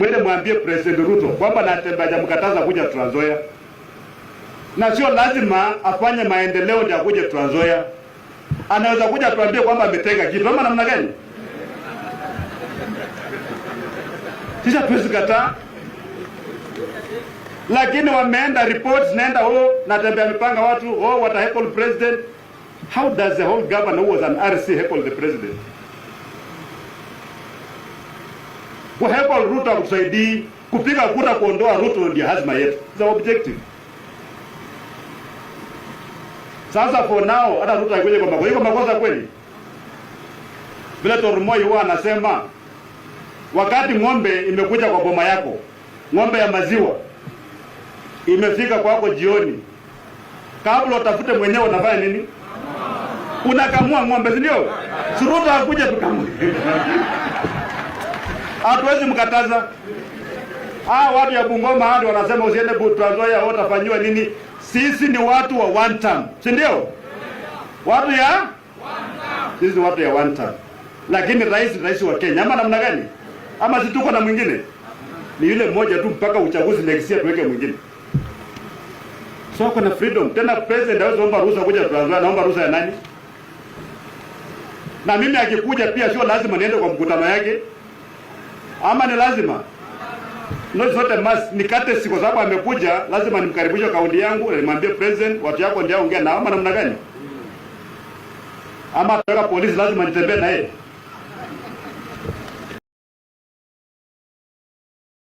Mwende mwambie President Ruto kwamba Natembeya hajamkataza kuja Trans Nzoia. Na sio lazima afanye maendeleo ndio akuje Trans Nzoia. Anaweza kuja tuambie kwamba ametega kitu ama namna gani? Sisi hatuwezi kataa. Lakini wameenda reports naenda Natembeya amepanga watu wata heckle president. How does the whole governor who was an RC heckle the president? Kuheckle Ruto kusaidii kupiga kura kuondoa Ruto ndio hazma yetu. The objective. Sasa for now hata Ruto haikuja kwa hiyo makosa kweli. Bila Tormoi huwa anasema wakati ng'ombe imekuja kwa boma yako, ng'ombe ya maziwa imefika kwako jioni, kabla utafute mwenyewe unafanya nini? Unakamua ng'ombe, si ndio? Ruto hakuja tukamue. Hatuwezi mkataza. Watu ya Bungoma hadi wanasema usiende Trans Nzoia utafanywa nini? Sisi ni watu wa one term, si ndio? Watu ya one term. Sisi ni watu ya one term. Lakini rais wa Kenya ama namna gani? Ama si tuko na mwingine? Ni yule mmoja tu mpaka uchaguzi next year tuweke mwingine. So kuna freedom. Tena president hawezi omba ruhusa kuja Trans Nzoia, naomba ruhusa ya nani? Na mimi akikuja pia sio lazima niende kwa mkutano yake. Ama ni lazima? No, zote nikate siku sababu amekuja, lazima nimkaribishe kaunti yangu, nimwambie president watu yako ndio ongea nao ama namna gani? Ama ataka polisi lazima nitembee na yeye.